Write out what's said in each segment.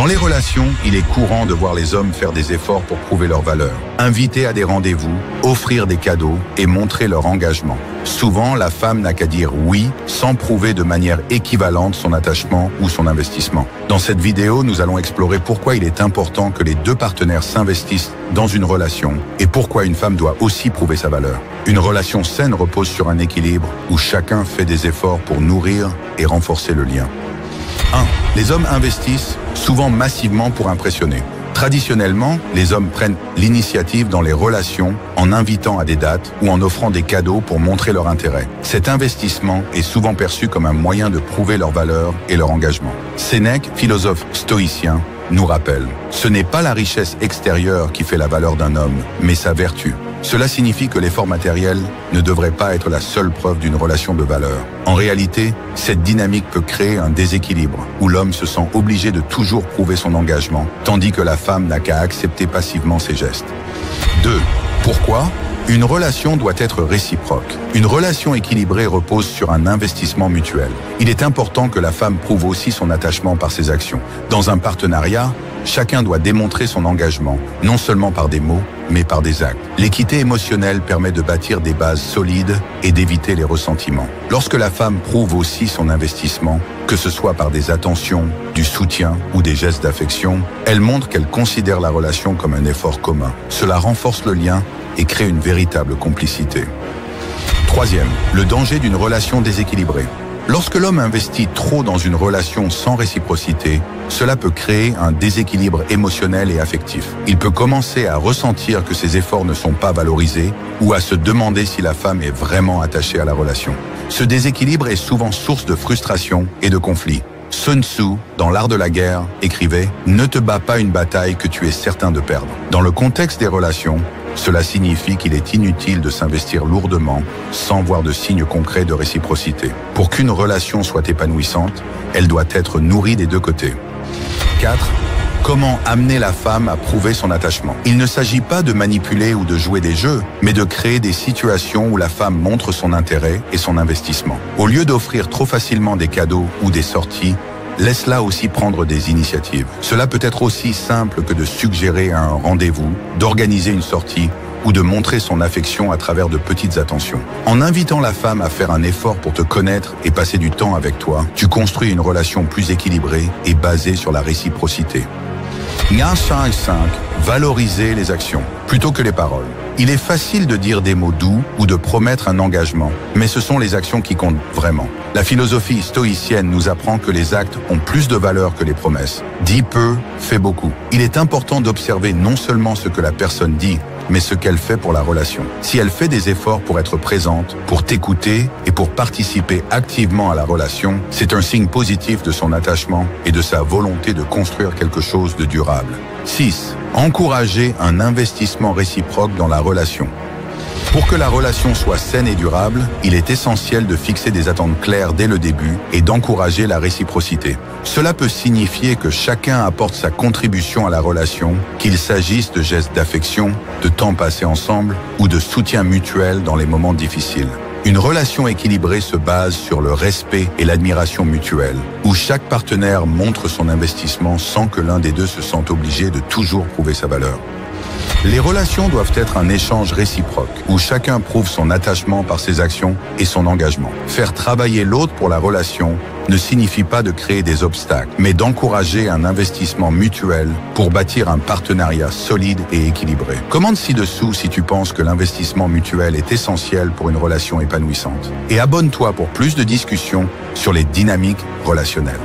Dans les relations, il est courant de voir les hommes faire des efforts pour prouver leur valeur, inviter à des rendez-vous, offrir des cadeaux et montrer leur engagement. Souvent, la femme n'a qu'à dire oui sans prouver de manière équivalente son attachement ou son investissement. Dans cette vidéo, nous allons explorer pourquoi il est important que les deux partenaires s'investissent dans une relation et pourquoi une femme doit aussi prouver sa valeur. Une relation saine repose sur un équilibre où chacun fait des efforts pour nourrir et renforcer le lien. 1. Les hommes investissent souvent massivement pour impressionner. Traditionnellement, les hommes prennent l'initiative dans les relations en invitant à des dates ou en offrant des cadeaux pour montrer leur intérêt. Cet investissement est souvent perçu comme un moyen de prouver leur valeur et leur engagement. Sénèque, philosophe stoïcien, nous rappelle « Ce n'est pas la richesse extérieure qui fait la valeur d'un homme, mais sa vertu ». Cela signifie que l'effort matériel ne devrait pas être la seule preuve d'une relation de valeur. En réalité, cette dynamique peut créer un déséquilibre où l'homme se sent obligé de toujours prouver son engagement, tandis que la femme n'a qu'à accepter passivement ses gestes. 2. Pourquoi ? Une relation doit être réciproque. Une relation équilibrée repose sur un investissement mutuel. Il est important que la femme prouve aussi son attachement par ses actions. Dans un partenariat, chacun doit démontrer son engagement, non seulement par des mots, mais par des actes. L'équité émotionnelle permet de bâtir des bases solides et d'éviter les ressentiments. Lorsque la femme prouve aussi son investissement, que ce soit par des attentions, du soutien ou des gestes d'affection, elle montre qu'elle considère la relation comme un effort commun. Cela renforce le lien et crée une véritable complicité. 3. Le danger d'une relation déséquilibrée. Lorsque l'homme investit trop dans une relation sans réciprocité, cela peut créer un déséquilibre émotionnel et affectif. Il peut commencer à ressentir que ses efforts ne sont pas valorisés ou à se demander si la femme est vraiment attachée à la relation. Ce déséquilibre est souvent source de frustration et de conflits. Sun Tzu, dans l'art de la guerre, écrivait « Ne te bats pas une bataille que tu es certain de perdre ». Dans le contexte des relations, cela signifie qu'il est inutile de s'investir lourdement sans voir de signes concrets de réciprocité. Pour qu'une relation soit épanouissante, elle doit être nourrie des deux côtés. 4. Comment amener la femme à prouver son attachement ? Il ne s'agit pas de manipuler ou de jouer des jeux, mais de créer des situations où la femme montre son intérêt et son investissement. Au lieu d'offrir trop facilement des cadeaux ou des sorties, laisse-la aussi prendre des initiatives. Cela peut être aussi simple que de suggérer un rendez-vous, d'organiser une sortie ou de montrer son affection à travers de petites attentions. En invitant la femme à faire un effort pour te connaître et passer du temps avec toi, tu construis une relation plus équilibrée et basée sur la réciprocité. 5. Valoriser les actions plutôt que les paroles. Il est facile de dire des mots doux ou de promettre un engagement, mais ce sont les actions qui comptent vraiment. La philosophie stoïcienne nous apprend que les actes ont plus de valeur que les promesses. Dis peu, fais beaucoup. Il est important d'observer non seulement ce que la personne dit, mais ce qu'elle fait pour la relation. Si elle fait des efforts pour être présente, pour t'écouter et pour participer activement à la relation, c'est un signe positif de son attachement et de sa volonté de construire quelque chose de durable. 6. Encourager un investissement réciproque dans la relation. Pour que la relation soit saine et durable, il est essentiel de fixer des attentes claires dès le début et d'encourager la réciprocité. Cela peut signifier que chacun apporte sa contribution à la relation, qu'il s'agisse de gestes d'affection, de temps passé ensemble ou de soutien mutuel dans les moments difficiles. Une relation équilibrée se base sur le respect et l'admiration mutuelle, où chaque partenaire montre son investissement sans que l'un des deux se sente obligé de toujours prouver sa valeur. Les relations doivent être un échange réciproque, où chacun prouve son attachement par ses actions et son engagement. Faire travailler l'autre pour la relation ne signifie pas de créer des obstacles, mais d'encourager un investissement mutuel pour bâtir un partenariat solide et équilibré. Commente ci-dessous si tu penses que l'investissement mutuel est essentiel pour une relation épanouissante. Et abonne-toi pour plus de discussions sur les dynamiques relationnelles.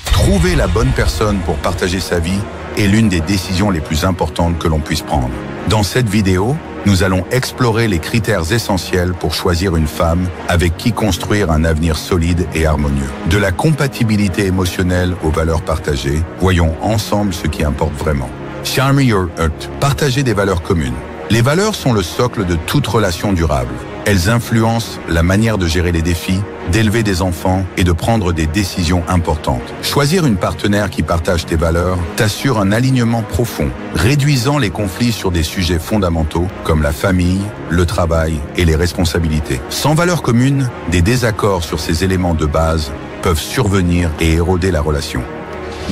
Trouver la bonne personne pour partager sa vie est l'une des décisions les plus importantes que l'on puisse prendre. Dans cette vidéo, nous allons explorer les critères essentiels pour choisir une femme avec qui construire un avenir solide et harmonieux. De la compatibilité émotionnelle aux valeurs partagées, voyons ensemble ce qui importe vraiment. Share your heart. Partager des valeurs communes. Les valeurs sont le socle de toute relation durable. Elles influencent la manière de gérer les défis, d'élever des enfants et de prendre des décisions importantes. Choisir une partenaire qui partage tes valeurs t'assure un alignement profond, réduisant les conflits sur des sujets fondamentaux comme la famille, le travail et les responsabilités. Sans valeurs communes, des désaccords sur ces éléments de base peuvent survenir et éroder la relation.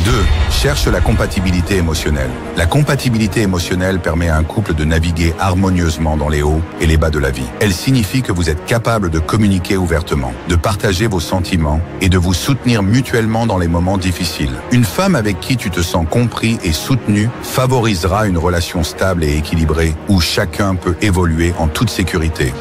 2. Cherche la compatibilité émotionnelle. La compatibilité émotionnelle permet à un couple de naviguer harmonieusement dans les hauts et les bas de la vie. Elle signifie que vous êtes capable de communiquer ouvertement, de partager vos sentiments et de vous soutenir mutuellement dans les moments difficiles. Une femme avec qui tu te sens compris et soutenu favorisera une relation stable et équilibrée où chacun peut évoluer en toute sécurité.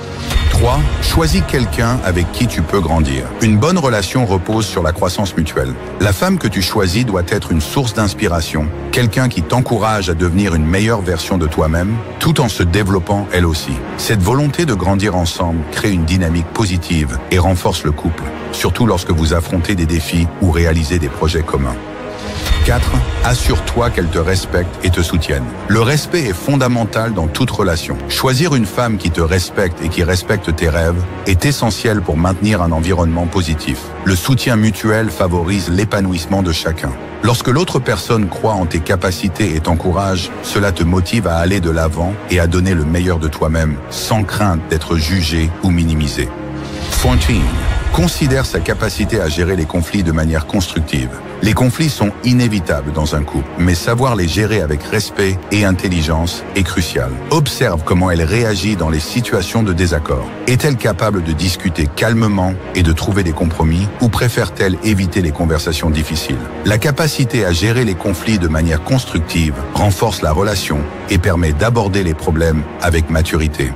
3. Choisis quelqu'un avec qui tu peux grandir. Une bonne relation repose sur la croissance mutuelle. La femme que tu choisis doit être une source d'inspiration, quelqu'un qui t'encourage à devenir une meilleure version de toi-même, tout en se développant elle aussi. Cette volonté de grandir ensemble crée une dynamique positive et renforce le couple, surtout lorsque vous affrontez des défis ou réalisez des projets communs. 4. Assure-toi qu'elle te respecte et te soutienne. Le respect est fondamental dans toute relation. Choisir une femme qui te respecte et qui respecte tes rêves est essentiel pour maintenir un environnement positif. Le soutien mutuel favorise l'épanouissement de chacun. Lorsque l'autre personne croit en tes capacités et t'encourage, cela te motive à aller de l'avant et à donner le meilleur de toi-même, sans crainte d'être jugé ou minimisé. 14. Considère sa capacité à gérer les conflits de manière constructive. Les conflits sont inévitables dans un couple, mais savoir les gérer avec respect et intelligence est crucial. Observe comment elle réagit dans les situations de désaccord. Est-elle capable de discuter calmement et de trouver des compromis, ou préfère-t-elle éviter les conversations difficiles? La capacité à gérer les conflits de manière constructive renforce la relation et permet d'aborder les problèmes avec maturité.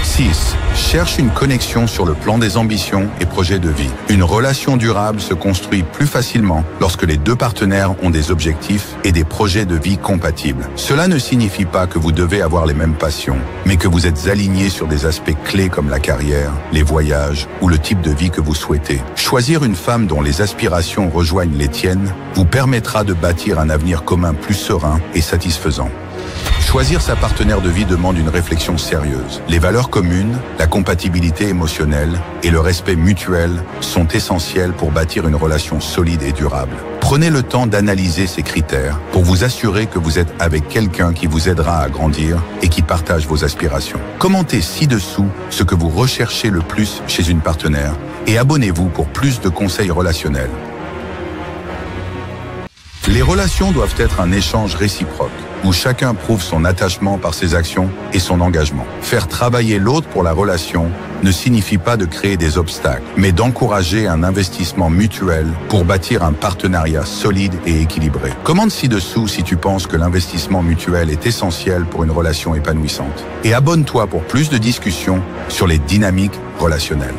6. Cherche une connexion sur le plan des ambitions et projets de vie. Une relation durable se construit plus facilement lorsque les deux partenaires ont des objectifs et des projets de vie compatibles. Cela ne signifie pas que vous devez avoir les mêmes passions, mais que vous êtes alignés sur des aspects clés comme la carrière, les voyages ou le type de vie que vous souhaitez. Choisir une femme dont les aspirations rejoignent les tiennes vous permettra de bâtir un avenir commun plus serein et satisfaisant. Choisir sa partenaire de vie demande une réflexion sérieuse. Les valeurs communes, la compatibilité émotionnelle et le respect mutuel sont essentiels pour bâtir une relation solide et durable. Prenez le temps d'analyser ces critères pour vous assurer que vous êtes avec quelqu'un qui vous aidera à grandir et qui partage vos aspirations. Commentez ci-dessous ce que vous recherchez le plus chez une partenaire et abonnez-vous pour plus de conseils relationnels. Les relations doivent être un échange réciproque, où chacun prouve son attachement par ses actions et son engagement. Faire travailler l'autre pour la relation ne signifie pas de créer des obstacles, mais d'encourager un investissement mutuel pour bâtir un partenariat solide et équilibré. Commente ci-dessous si tu penses que l'investissement mutuel est essentiel pour une relation épanouissante. Et abonne-toi pour plus de discussions sur les dynamiques relationnelles.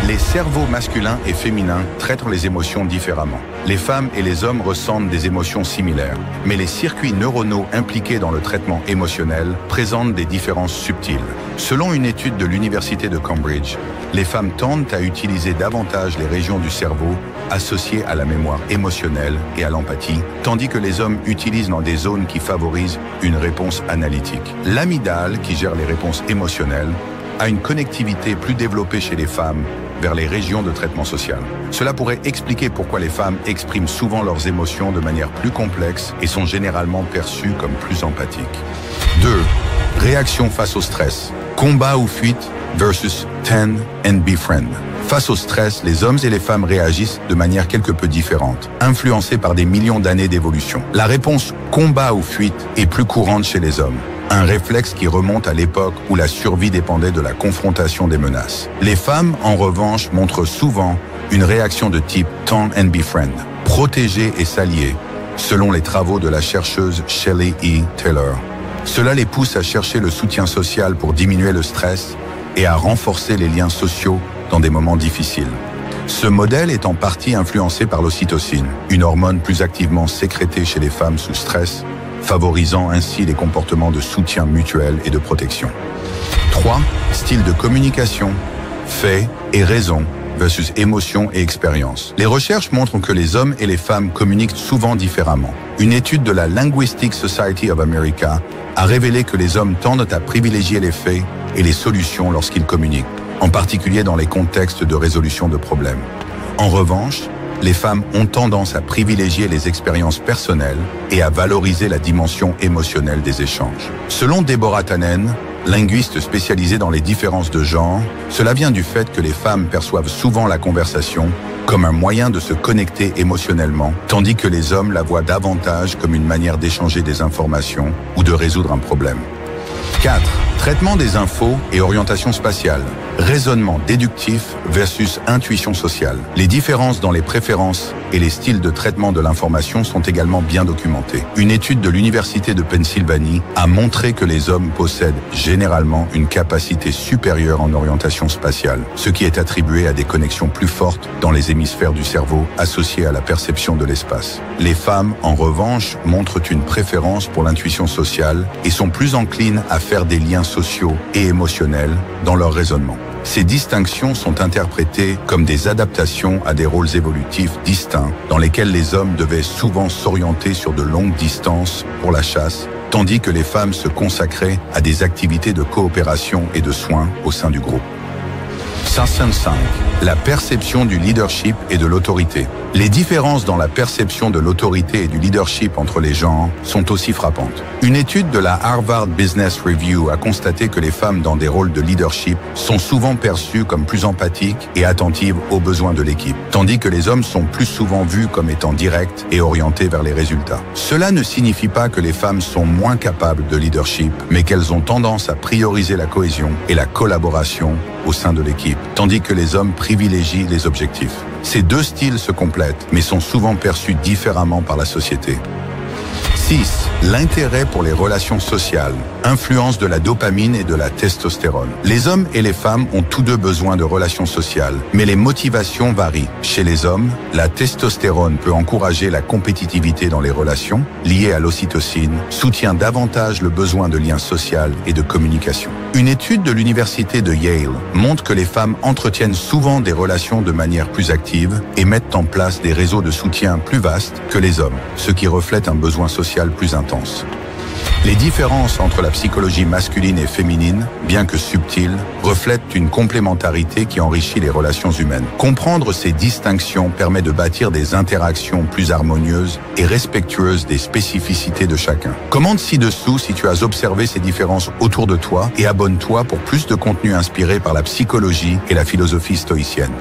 Les cerveaux masculins et féminins traitent les émotions différemment. Les femmes et les hommes ressentent des émotions similaires, mais les circuits neuronaux impliqués dans le traitement émotionnel présentent des différences subtiles. Selon une étude de l'Université de Cambridge, les femmes tendent à utiliser davantage les régions du cerveau associées à la mémoire émotionnelle et à l'empathie, tandis que les hommes utilisent dans des zones qui favorisent une réponse analytique. L'amygdale, qui gère les réponses émotionnelles, a une connectivité plus développée chez les femmes vers les régions de traitement social. Cela pourrait expliquer pourquoi les femmes expriment souvent leurs émotions de manière plus complexe et sont généralement perçues comme plus empathiques. 2. Réaction face au stress. Combat ou fuite versus tend and befriend. Face au stress, les hommes et les femmes réagissent de manière quelque peu différente, influencés par des millions d'années d'évolution. La réponse combat ou fuite est plus courante chez les hommes. Un réflexe qui remonte à l'époque où la survie dépendait de la confrontation des menaces. Les femmes, en revanche, montrent souvent une réaction de type tend and befriend, protéger et s'allier, selon les travaux de la chercheuse Shelley E. Taylor. Cela les pousse à chercher le soutien social pour diminuer le stress et à renforcer les liens sociaux dans des moments difficiles. Ce modèle est en partie influencé par l'ocytocine, une hormone plus activement sécrétée chez les femmes sous stress, favorisant ainsi les comportements de soutien mutuel et de protection. 3. Style de communication, fait et raison versus émotion et expérience. Les recherches montrent que les hommes et les femmes communiquent souvent différemment. Une étude de la Linguistic Society of America a révélé que les hommes tendent à privilégier les faits et les solutions lorsqu'ils communiquent, en particulier dans les contextes de résolution de problèmes. En revanche, les femmes ont tendance à privilégier les expériences personnelles et à valoriser la dimension émotionnelle des échanges. Selon Deborah Tannen, linguiste spécialisée dans les différences de genre, cela vient du fait que les femmes perçoivent souvent la conversation comme un moyen de se connecter émotionnellement, tandis que les hommes la voient davantage comme une manière d'échanger des informations ou de résoudre un problème. 4. Traitement des infos et orientation spatiale. Raisonnement déductif versus intuition sociale. Les différences dans les préférences et les styles de traitement de l'information sont également bien documentées. Une étude de l'Université de Pennsylvanie a montré que les hommes possèdent généralement une capacité supérieure en orientation spatiale, ce qui est attribué à des connexions plus fortes dans les hémisphères du cerveau associées à la perception de l'espace. Les femmes, en revanche, montrent une préférence pour l'intuition sociale et sont plus enclines à faire des liens sociaux et émotionnels dans leur raisonnement. Ces distinctions sont interprétées comme des adaptations à des rôles évolutifs distincts dans lesquels les hommes devaient souvent s'orienter sur de longues distances pour la chasse, tandis que les femmes se consacraient à des activités de coopération et de soins au sein du groupe. 5. La perception du leadership et de l'autorité. Les différences dans la perception de l'autorité et du leadership entre les genres sont aussi frappantes. Une étude de la Harvard Business Review a constaté que les femmes dans des rôles de leadership sont souvent perçues comme plus empathiques et attentives aux besoins de l'équipe, tandis que les hommes sont plus souvent vus comme étant directs et orientés vers les résultats. Cela ne signifie pas que les femmes sont moins capables de leadership, mais qu'elles ont tendance à prioriser la cohésion et la collaboration au sein de l'équipe, tandis que les hommes privilégient les objectifs. Ces deux styles se complètent, mais sont souvent perçus différemment par la société. 6. L'intérêt pour les relations sociales. Influence de la dopamine et de la testostérone. Les hommes et les femmes ont tous deux besoin de relations sociales, mais les motivations varient. Chez les hommes, la testostérone peut encourager la compétitivité dans les relations, liée à l'ocytocine, soutient davantage le besoin de lien social et de communication. Une étude de l'université de Yale montre que les femmes entretiennent souvent des relations de manière plus active et mettent en place des réseaux de soutien plus vastes que les hommes, ce qui reflète un besoin social plus intense. Les différences entre la psychologie masculine et féminine, bien que subtiles, reflètent une complémentarité qui enrichit les relations humaines. Comprendre ces distinctions permet de bâtir des interactions plus harmonieuses et respectueuses des spécificités de chacun. Commente ci-dessous si tu as observé ces différences autour de toi et abonne-toi pour plus de contenu inspiré par la psychologie et la philosophie stoïcienne.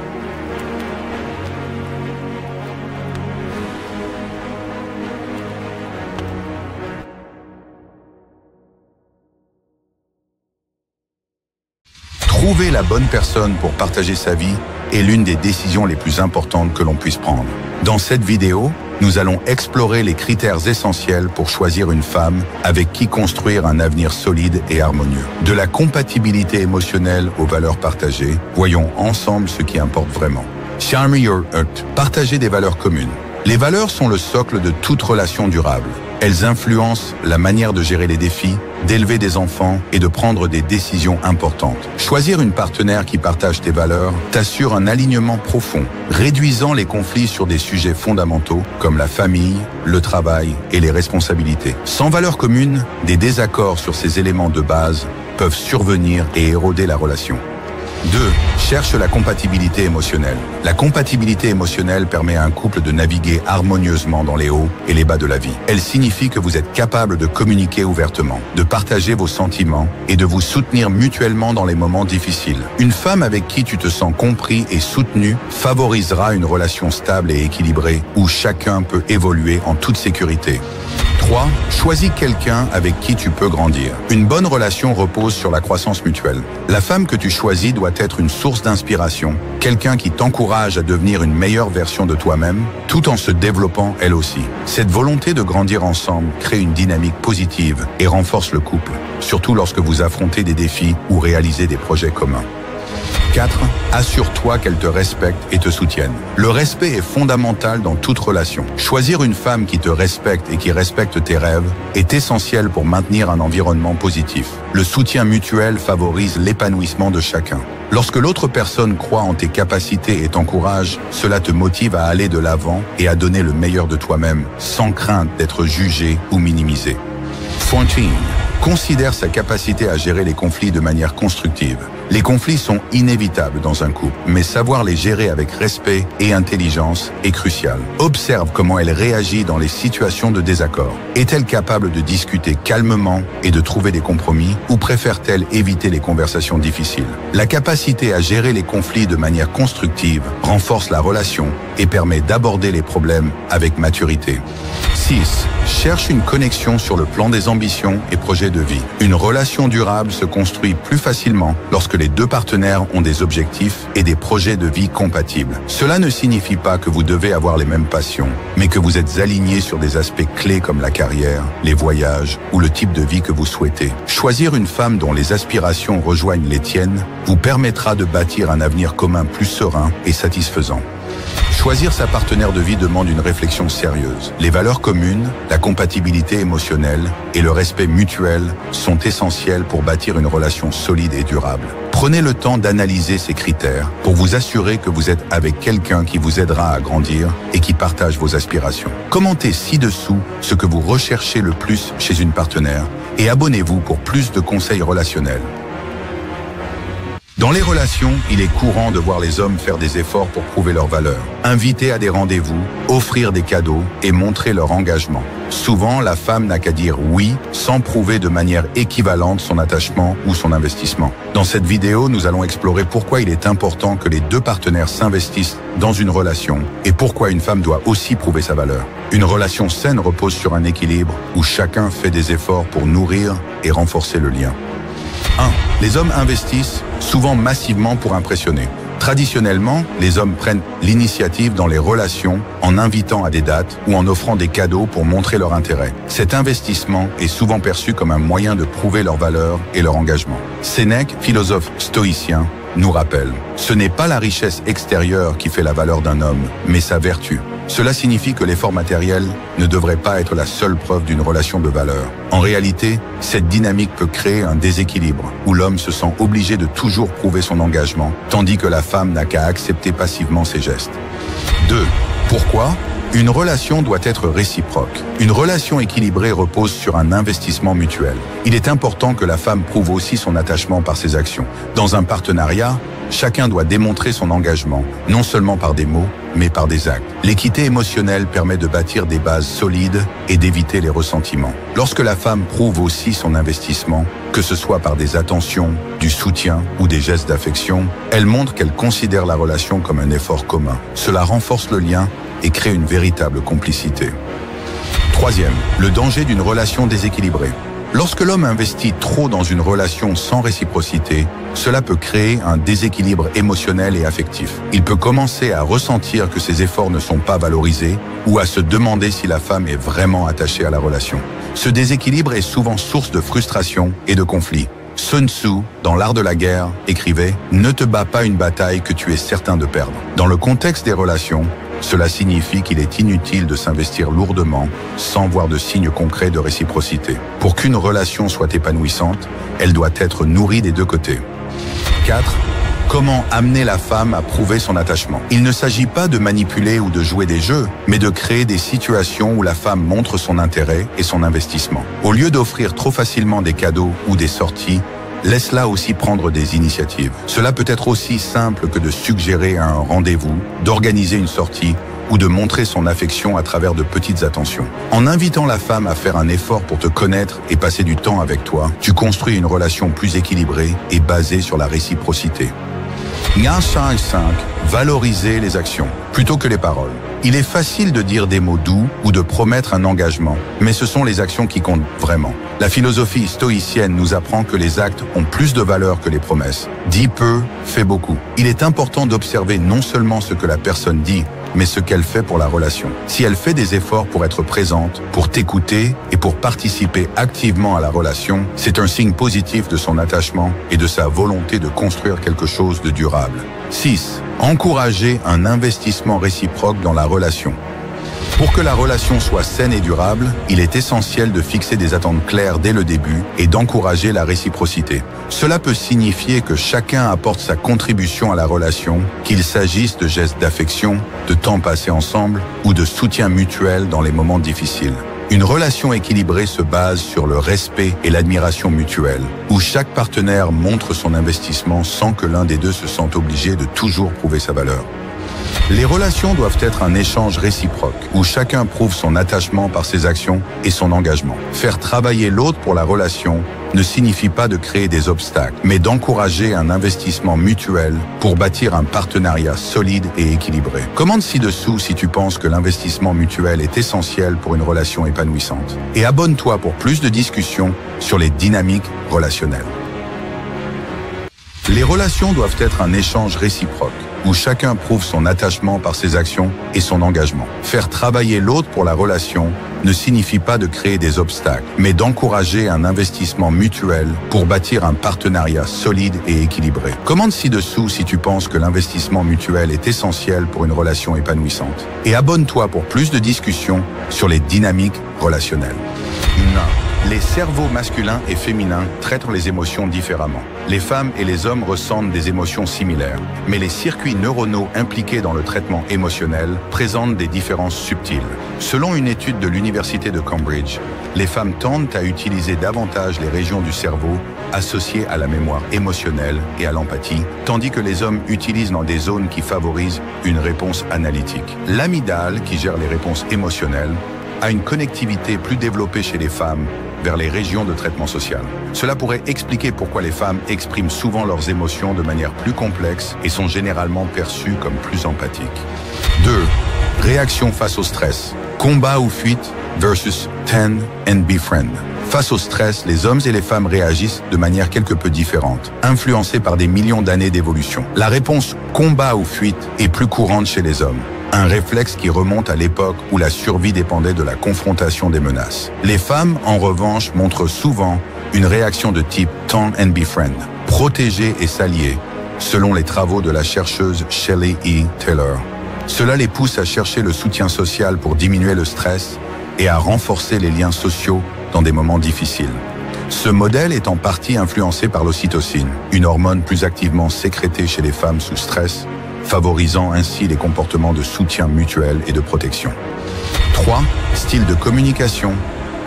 Trouver la bonne personne pour partager sa vie est l'une des décisions les plus importantes que l'on puisse prendre. Dans cette vidéo, nous allons explorer les critères essentiels pour choisir une femme avec qui construire un avenir solide et harmonieux. De la compatibilité émotionnelle aux valeurs partagées, voyons ensemble ce qui importe vraiment. Charm your heart. Partager des valeurs communes. Les valeurs sont le socle de toute relation durable. Elles influencent la manière de gérer les défis, d'élever des enfants et de prendre des décisions importantes. Choisir une partenaire qui partage tes valeurs t'assure un alignement profond, réduisant les conflits sur des sujets fondamentaux comme la famille, le travail et les responsabilités. Sans valeurs communes, des désaccords sur ces éléments de base peuvent survenir et éroder la relation. 2. Cherche la compatibilité émotionnelle. La compatibilité émotionnelle permet à un couple de naviguer harmonieusement dans les hauts et les bas de la vie. Elle signifie que vous êtes capable de communiquer ouvertement, de partager vos sentiments et de vous soutenir mutuellement dans les moments difficiles. Une femme avec qui tu te sens compris et soutenu favorisera une relation stable et équilibrée où chacun peut évoluer en toute sécurité. 3. Choisis quelqu'un avec qui tu peux grandir. Une bonne relation repose sur la croissance mutuelle. La femme que tu choisis doit être une source d'inspiration, quelqu'un qui t'encourage à devenir une meilleure version de toi-même, tout en se développant elle aussi. Cette volonté de grandir ensemble crée une dynamique positive et renforce le couple, surtout lorsque vous affrontez des défis ou réalisez des projets communs. 4. Assure-toi qu'elle te respecte et te soutienne. Le respect est fondamental dans toute relation. Choisir une femme qui te respecte et qui respecte tes rêves est essentiel pour maintenir un environnement positif. Le soutien mutuel favorise l'épanouissement de chacun. Lorsque l'autre personne croit en tes capacités et t'encourage, cela te motive à aller de l'avant et à donner le meilleur de toi-même, sans crainte d'être jugé ou minimisé. 14. Considère sa capacité à gérer les conflits de manière constructive. Les conflits sont inévitables dans un couple, mais savoir les gérer avec respect et intelligence est crucial. Observe comment elle réagit dans les situations de désaccord. Est-elle capable de discuter calmement et de trouver des compromis, ou préfère-t-elle éviter les conversations difficiles? La capacité à gérer les conflits de manière constructive renforce la relation et permet d'aborder les problèmes avec maturité. 6. Cherche une connexion sur le plan des ambitions et projets de vie. Une relation durable se construit plus facilement lorsque les deux partenaires ont des objectifs et des projets de vie compatibles. Cela ne signifie pas que vous devez avoir les mêmes passions, mais que vous êtes alignés sur des aspects clés comme la carrière, les voyages ou le type de vie que vous souhaitez. Choisir une femme dont les aspirations rejoignent les tiennes vous permettra de bâtir un avenir commun plus serein et satisfaisant. Choisir sa partenaire de vie demande une réflexion sérieuse. Les valeurs communes, la compatibilité émotionnelle et le respect mutuel sont essentiels pour bâtir une relation solide et durable. Prenez le temps d'analyser ces critères pour vous assurer que vous êtes avec quelqu'un qui vous aidera à grandir et qui partage vos aspirations. Commentez ci-dessous ce que vous recherchez le plus chez une partenaire et abonnez-vous pour plus de conseils relationnels. Dans les relations, il est courant de voir les hommes faire des efforts pour prouver leur valeur, inviter à des rendez-vous, offrir des cadeaux et montrer leur engagement. Souvent, la femme n'a qu'à dire oui sans prouver de manière équivalente son attachement ou son investissement. Dans cette vidéo, nous allons explorer pourquoi il est important que les deux partenaires s'investissent dans une relation et pourquoi une femme doit aussi prouver sa valeur. Une relation saine repose sur un équilibre où chacun fait des efforts pour nourrir et renforcer le lien. 1. Les hommes investissent souvent massivement pour impressionner. Traditionnellement, les hommes prennent l'initiative dans les relations en invitant à des dates ou en offrant des cadeaux pour montrer leur intérêt. Cet investissement est souvent perçu comme un moyen de prouver leur valeur et leur engagement. Sénèque, philosophe stoïcien, nous rappelle « Ce n'est pas la richesse extérieure qui fait la valeur d'un homme, mais sa vertu ». Cela signifie que l'effort matériel ne devrait pas être la seule preuve d'une relation de valeur. En réalité, cette dynamique peut créer un déséquilibre où l'homme se sent obligé de toujours prouver son engagement, tandis que la femme n'a qu'à accepter passivement ses gestes. 2. Pourquoi ? Une relation doit être réciproque. Une relation équilibrée repose sur un investissement mutuel. Il est important que la femme prouve aussi son attachement par ses actions. Dans un partenariat, chacun doit démontrer son engagement, non seulement par des mots, mais par des actes. L'équité émotionnelle permet de bâtir des bases solides et d'éviter les ressentiments. Lorsque la femme prouve aussi son investissement, que ce soit par des attentions, du soutien ou des gestes d'affection, elle montre qu'elle considère la relation comme un effort commun. Cela renforce le lien et crée une véritable complicité. 3. Le danger d'une relation déséquilibrée. Lorsque l'homme investit trop dans une relation sans réciprocité, cela peut créer un déséquilibre émotionnel et affectif. Il peut commencer à ressentir que ses efforts ne sont pas valorisés ou à se demander si la femme est vraiment attachée à la relation. Ce déséquilibre est souvent source de frustration et de conflits. Sun Tzu, dans l'art de la guerre, écrivait « Ne te bats pas une bataille que tu es certain de perdre ». Dans le contexte des relations, cela signifie qu'il est inutile de s'investir lourdement sans voir de signes concrets de réciprocité. Pour qu'une relation soit épanouissante, elle doit être nourrie des deux côtés. 4. Comment amener la femme à prouver son attachement? Il ne s'agit pas de manipuler ou de jouer des jeux, mais de créer des situations où la femme montre son intérêt et son investissement. Au lieu d'offrir trop facilement des cadeaux ou des sorties, laisse-la aussi prendre des initiatives. Cela peut être aussi simple que de suggérer un rendez-vous, d'organiser une sortie ou de montrer son affection à travers de petites attentions. En invitant la femme à faire un effort pour te connaître et passer du temps avec toi, tu construis une relation plus équilibrée et basée sur la réciprocité. 5. Valoriser les actions plutôt que les paroles. Il est facile de dire des mots doux ou de promettre un engagement, mais ce sont les actions qui comptent vraiment. La philosophie stoïcienne nous apprend que les actes ont plus de valeur que les promesses. Dis peu, fais beaucoup. Il est important d'observer non seulement ce que la personne dit, mais ce qu'elle fait pour la relation. Si elle fait des efforts pour être présente, pour t'écouter et pour participer activement à la relation, c'est un signe positif de son attachement et de sa volonté de construire quelque chose de durable. 6. Encourager un investissement réciproque dans la relation. Pour que la relation soit saine et durable, il est essentiel de fixer des attentes claires dès le début et d'encourager la réciprocité. Cela peut signifier que chacun apporte sa contribution à la relation, qu'il s'agisse de gestes d'affection, de temps passé ensemble ou de soutien mutuel dans les moments difficiles. Une relation équilibrée se base sur le respect et l'admiration mutuelle, où chaque partenaire montre son investissement sans que l'un des deux se sente obligé de toujours prouver sa valeur. Les relations doivent être un échange réciproque, où chacun prouve son attachement par ses actions et son engagement. Faire travailler l'autre pour la relation ne signifie pas de créer des obstacles, mais d'encourager un investissement mutuel pour bâtir un partenariat solide et équilibré. Commente ci-dessous si tu penses que l'investissement mutuel est essentiel pour une relation épanouissante. Et abonne-toi pour plus de discussions sur les dynamiques relationnelles. Les relations doivent être un échange réciproque, où chacun prouve son attachement par ses actions et son engagement. Faire travailler l'autre pour la relation ne signifie pas de créer des obstacles, mais d'encourager un investissement mutuel pour bâtir un partenariat solide et équilibré. Commente ci-dessous si tu penses que l'investissement mutuel est essentiel pour une relation épanouissante. Et abonne-toi pour plus de discussions sur les dynamiques relationnelles. Les cerveaux masculins et féminins traitent les émotions différemment. Les femmes et les hommes ressentent des émotions similaires, mais les circuits neuronaux impliqués dans le traitement émotionnel présentent des différences subtiles. Selon une étude de l'Université de Cambridge, les femmes tendent à utiliser davantage les régions du cerveau associées à la mémoire émotionnelle et à l'empathie, tandis que les hommes utilisent dans des zones qui favorisent une réponse analytique. L'amygdale, qui gère les réponses émotionnelles, a une connectivité plus développée chez les femmes vers les régions de traitement social. Cela pourrait expliquer pourquoi les femmes expriment souvent leurs émotions de manière plus complexe et sont généralement perçues comme plus empathiques. 2. Réaction face au stress. Combat ou fuite versus tend and befriend. Face au stress, les hommes et les femmes réagissent de manière quelque peu différente, influencées par des millions d'années d'évolution. La réponse combat ou fuite est plus courante chez les hommes. Un réflexe qui remonte à l'époque où la survie dépendait de la confrontation des menaces. Les femmes, en revanche, montrent souvent une réaction de type tend and befriend, protéger et s'allier, selon les travaux de la chercheuse Shelley E. Taylor. Cela les pousse à chercher le soutien social pour diminuer le stress et à renforcer les liens sociaux dans des moments difficiles. Ce modèle est en partie influencé par l'ocytocine, une hormone plus activement sécrétée chez les femmes sous stress, favorisant ainsi les comportements de soutien mutuel et de protection. 3. Style de communication,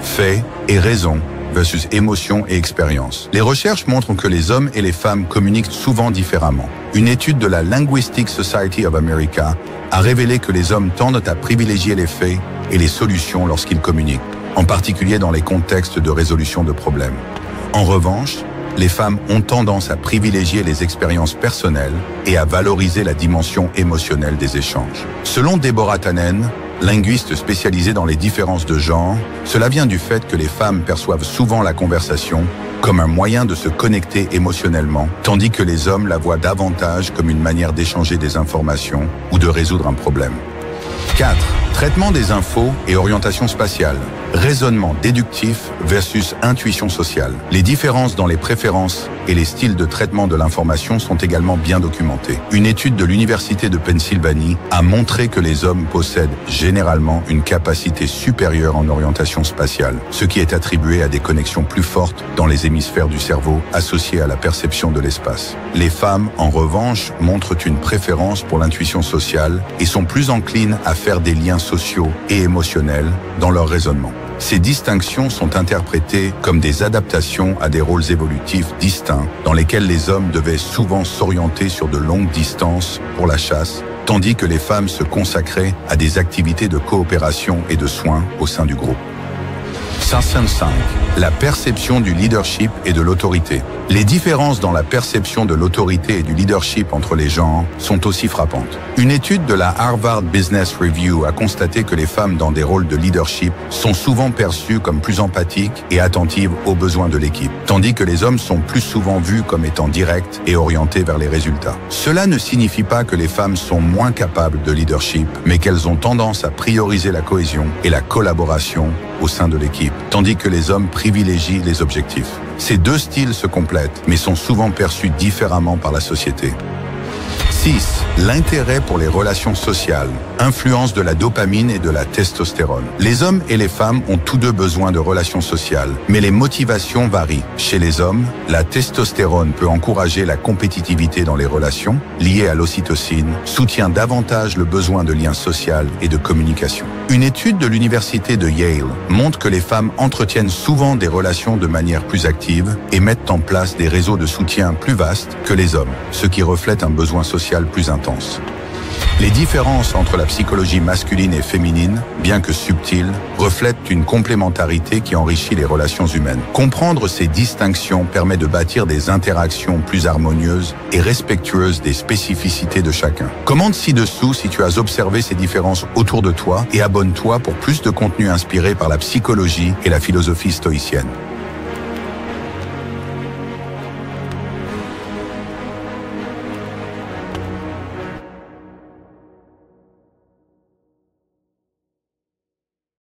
fait et raison versus émotion et expérience. Les recherches montrent que les hommes et les femmes communiquent souvent différemment. Une étude de la Linguistic Society of America a révélé que les hommes tendent à privilégier les faits et les solutions lorsqu'ils communiquent, en particulier dans les contextes de résolution de problèmes. En revanche, les femmes ont tendance à privilégier les expériences personnelles et à valoriser la dimension émotionnelle des échanges. Selon Deborah Tannen, linguiste spécialisée dans les différences de genre, cela vient du fait que les femmes perçoivent souvent la conversation comme un moyen de se connecter émotionnellement, tandis que les hommes la voient davantage comme une manière d'échanger des informations ou de résoudre un problème. 4. Traitement des infos et orientation spatiale. Raisonnement déductif versus intuition sociale. Les différences dans les préférences et les styles de traitement de l'information sont également bien documentées. Une étude de l'Université de Pennsylvanie a montré que les hommes possèdent généralement une capacité supérieure en orientation spatiale, ce qui est attribué à des connexions plus fortes dans les hémisphères du cerveau associées à la perception de l'espace. Les femmes, en revanche, montrent une préférence pour l'intuition sociale et sont plus enclines à faire des liens sociaux et émotionnels dans leur raisonnement. Ces distinctions sont interprétées comme des adaptations à des rôles évolutifs distincts dans lesquels les hommes devaient souvent s'orienter sur de longues distances pour la chasse, tandis que les femmes se consacraient à des activités de coopération et de soins au sein du groupe. 5. La perception du leadership et de l'autorité. Les différences dans la perception de l'autorité et du leadership entre les genres sont aussi frappantes. Une étude de la Harvard Business Review a constaté que les femmes dans des rôles de leadership sont souvent perçues comme plus empathiques et attentives aux besoins de l'équipe, tandis que les hommes sont plus souvent vus comme étant directs et orientés vers les résultats. Cela ne signifie pas que les femmes sont moins capables de leadership, mais qu'elles ont tendance à prioriser la cohésion et la collaboration au sein de l'équipe, tandis que les hommes privilégient les objectifs. Ces deux styles se complètent, mais sont souvent perçus différemment par la société. 6. L'intérêt pour les relations sociales. Influence de la dopamine et de la testostérone. Les hommes et les femmes ont tous deux besoin de relations sociales, mais les motivations varient. Chez les hommes, la testostérone peut encourager la compétitivité dans les relations, liée à l'ocytocine, soutient davantage le besoin de lien social et de communication. Une étude de l'université de Yale montre que les femmes entretiennent souvent des relations de manière plus active et mettent en place des réseaux de soutien plus vastes que les hommes, ce qui reflète un besoin social plus intense. Les différences entre la psychologie masculine et féminine, bien que subtiles, reflètent une complémentarité qui enrichit les relations humaines. Comprendre ces distinctions permet de bâtir des interactions plus harmonieuses et respectueuses des spécificités de chacun. Commente ci-dessous si tu as observé ces différences autour de toi et abonne-toi pour plus de contenu inspiré par la psychologie et la philosophie stoïcienne.